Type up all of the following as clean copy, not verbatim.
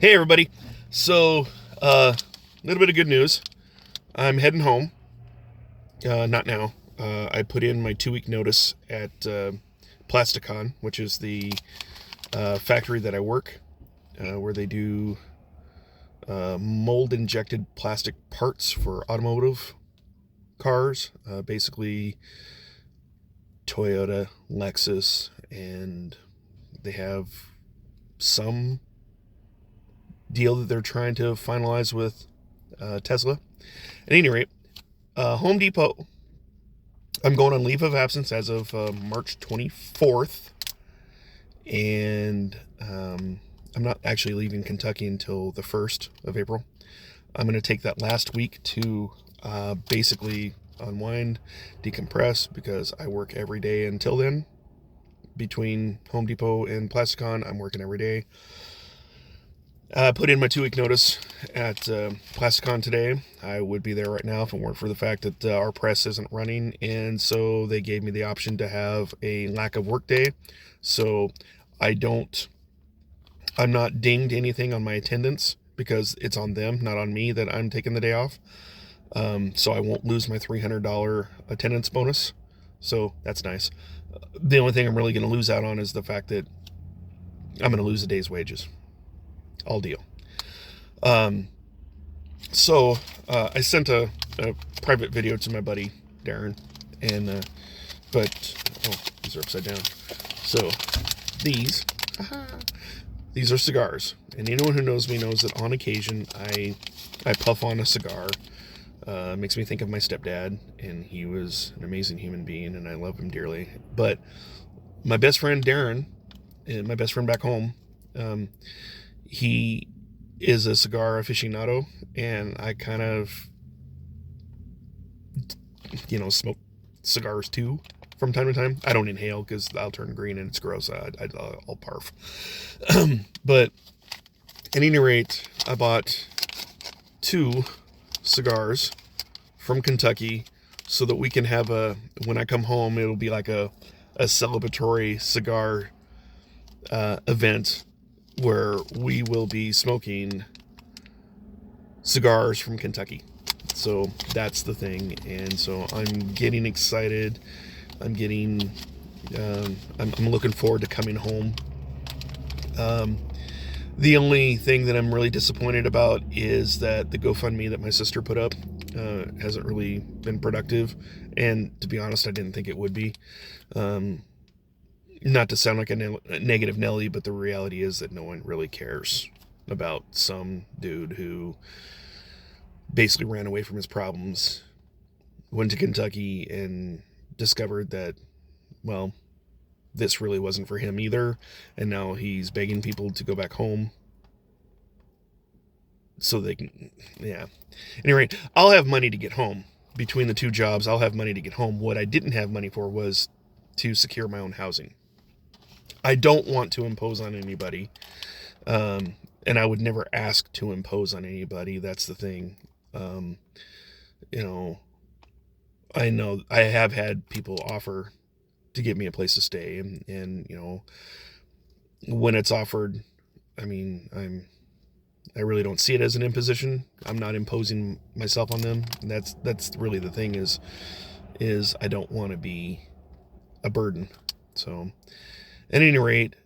Hey, everybody. So, a little bit of good news. I'm heading home. Not now. I put in my 2 week notice at Plasticon, which is the factory that I work, where they do mold injected plastic parts for automotive cars. Basically, Toyota, Lexus, and they have some deal that they're trying to finalize with Tesla. At any rate, Home Depot. I'm going on leave of absence as of March 24th, and I'm not actually leaving Kentucky until the 1st of April. I'm going to take that last week to basically unwind, decompress, because I work every day until then. Between Home Depot and Plasticon, I'm working every day. I put in my 2 week notice at Plasticon today. I would be there right now if it weren't for the fact that our press isn't running, and so they gave me the option to have a lack of work day. So I don't, I'm not dinged anything on my attendance because it's on them, not on me, that I'm taking the day off. So I won't lose my $300 attendance bonus. So that's nice. The only thing I'm really going to lose out on is the fact that I'm going to lose a day's wages. All deal. Um, so I sent a private video to my buddy Darren, and these are upside down. So these these are cigars, and anyone who knows me knows that on occasion I puff on a cigar. Makes me think of my stepdad, and he was an amazing human being, and I love him dearly. But my best friend Darren, and my best friend back home, he is a cigar aficionado, and I kind of, smoke cigars too from time to time. I don't inhale because I'll turn green and it's gross. I'll barf. But at any rate, I bought 2 cigars from Kentucky so that we can have when I come home, it'll be like a celebratory cigar event where we will be smoking cigars from Kentucky. So that's the thing, and so I'm getting excited. I'm looking forward to coming home. The only thing that I'm really disappointed about is that the GoFundMe that my sister put up hasn't really been productive, and to be honest, I didn't think it would be. Not to sound like a negative Nelly, but the reality is that no one really cares about some dude who basically ran away from his problems, went to Kentucky, and discovered that, well, this really wasn't for him either, and now he's begging people to go back home so they can, yeah. Anyway, I'll have money to get home. Between the 2 jobs, I'll have money to get home. What I didn't have money for was to secure my own housing. I don't want to impose on anybody, and I would never ask to impose on anybody. That's the thing. Um, you know, I know I have had people offer to give me a place to stay, and when it's offered, I mean, I really don't see it as an imposition. I'm not imposing myself on them. And that's really the thing is I don't want to be a burden. So at any rate,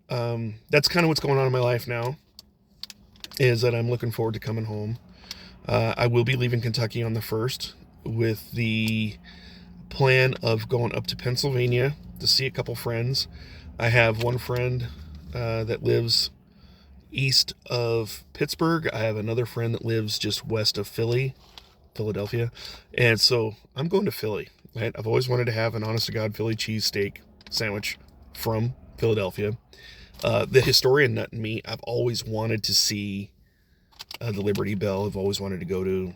that's kind of what's going on in my life now. Is that I'm looking forward to coming home. I will be leaving Kentucky on the 1st with the plan of going up to Pennsylvania to see a couple friends. I have one friend that lives east of Pittsburgh. I have another friend that lives just west of Philadelphia. And so I'm going to Philly. Right? I've always wanted to have an honest to God Philly cheesesteak sandwich from Philadelphia. The historian nut in me, I've always wanted to see the Liberty Bell. I've always wanted to go to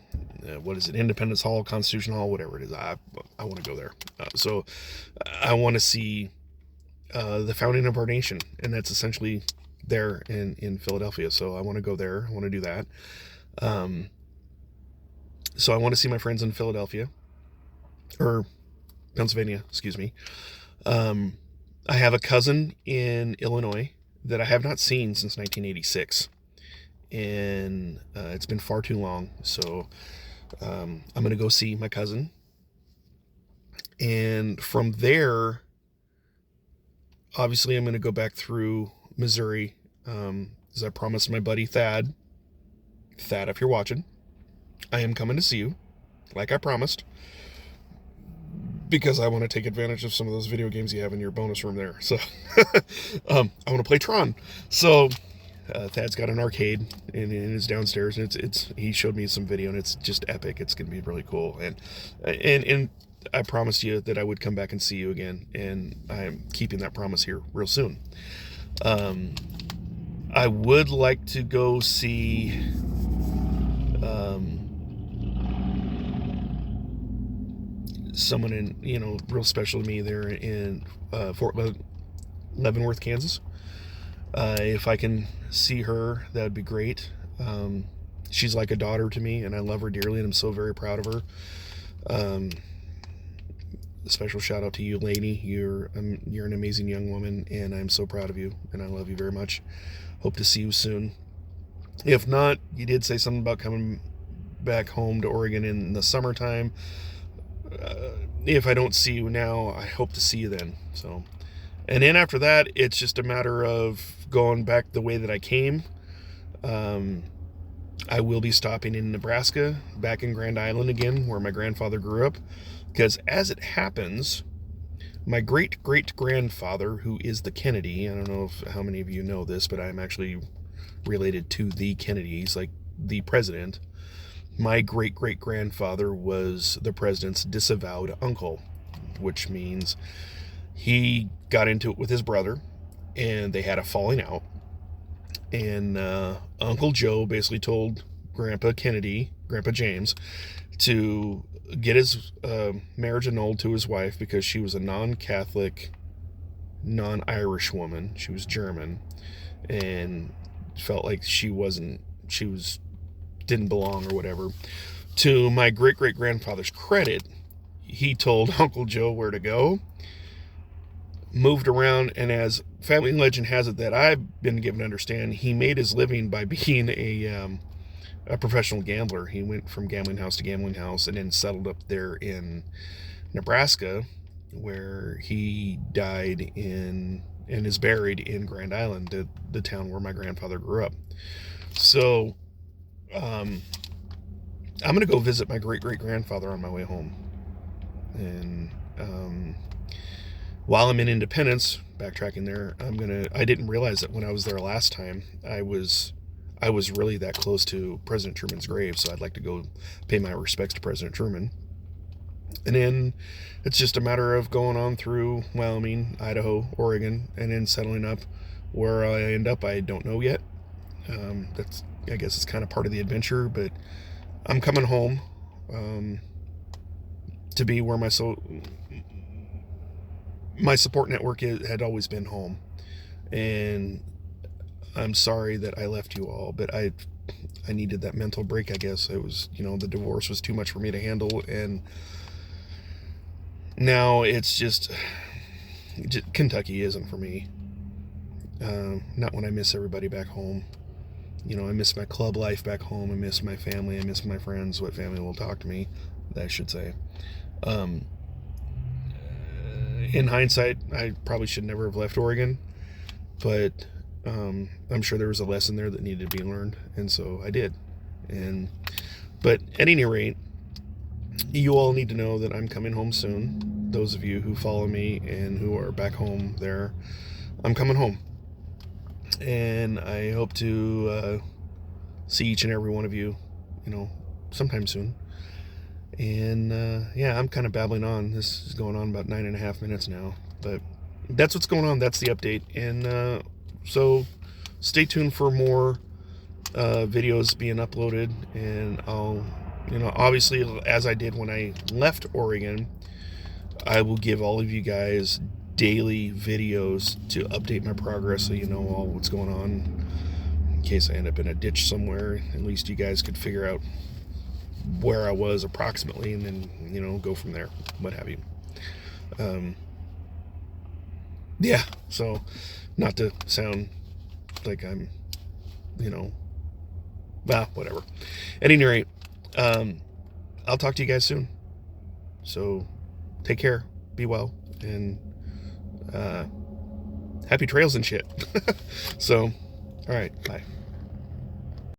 what is it, Independence Hall, Constitution Hall, whatever it is. I want to go there. So I want to see the founding of our nation, and that's essentially there in Philadelphia. So I want to go there. I want to do that. So I want to see my friends in Philadelphia or Pennsylvania, excuse me. I have a cousin in Illinois that I have not seen since 1986. and it's been far too long. So I'm going to go see my cousin. And from there, obviously, I'm going to go back through Missouri, as I promised my buddy Thad. Thad, if you're watching, I am coming to see you, like I promised, because I want to take advantage of some of those video games you have in your bonus room there. So I want to play Tron. So Thad's got an arcade in his downstairs, and it's he showed me some video, and it's just epic. It's going to be really cool, and I promised you that I would come back and see you again, and I'm keeping that promise here real soon. I would like to go see someone real special to me there in Fort Leavenworth, Kansas. If I can see her, that would be great. She's like a daughter to me, and I love her dearly, and I'm so very proud of her. A special shout out to you, Lainey. You're an amazing young woman, and I'm so proud of you, and I love you very much. Hope to see you soon. If not, you did say something about coming back home to Oregon in the summertime. If I don't see you now, I hope to see you then. So, and then after that, it's just a matter of going back the way that I came. I will be stopping in Nebraska, back in Grand Island again, where my grandfather grew up. Because as it happens, my great-great-grandfather, who is the Kennedy, I don't know how many of you know this, but I'm actually related to the Kennedys, like the president. My great-great-grandfather was the president's disavowed uncle, which means he got into it with his brother, and they had a falling out. And Uncle Joe basically told Grandpa Kennedy, Grandpa James, to get his marriage annulled to his wife because she was a non-Catholic, non-Irish woman. She was German, and felt like didn't belong or whatever. To my great-great-grandfather's credit, he told Uncle Joe where to go, moved around, and as family legend has it that I've been given to understand, he made his living by being a professional gambler. He went from gambling house to gambling house and then settled up there in Nebraska, where he died and is buried in Grand Island, the town where my grandfather grew up. So I'm going to go visit my great-great-grandfather on my way home. And while I'm in Independence, backtracking there, I didn't realize that when I was there last time, I was really that close to President Truman's grave, so I'd like to go pay my respects to President Truman. And then it's just a matter of going on through Wyoming, Idaho, Oregon, and then settling up. Where I end up, I don't know yet. I guess it's kind of part of the adventure, but I'm coming home to be where my support network had always been home. And I'm sorry that I left you all, but I needed that mental break, I guess. It was, the divorce was too much for me to handle, and now it's just Kentucky isn't for me. Not when I miss everybody back home. I miss my club life back home. I miss my family. I miss my friends. What family will talk to me, I should say. In hindsight, I probably should never have left Oregon, but I'm sure there was a lesson there that needed to be learned, and so I did. But at any rate, you all need to know that I'm coming home soon. Those of you who follow me and who are back home there, I'm coming home. And I hope to see each and every one of you, sometime soon. And I'm kind of babbling on. This is going on about 9.5 minutes now. But that's what's going on. That's the update. And so stay tuned for more videos being uploaded. And I'll, obviously, as I did when I left Oregon, I will give all of you guys daily videos to update my progress so you know all what's going on. In case I end up in a ditch somewhere, at least you guys could figure out where I was approximately, and then go from there, what have you. So not to sound like I'm Well, whatever. At any rate, I'll talk to you guys soon. So take care, be well, and happy trails and shit. So, all right, bye.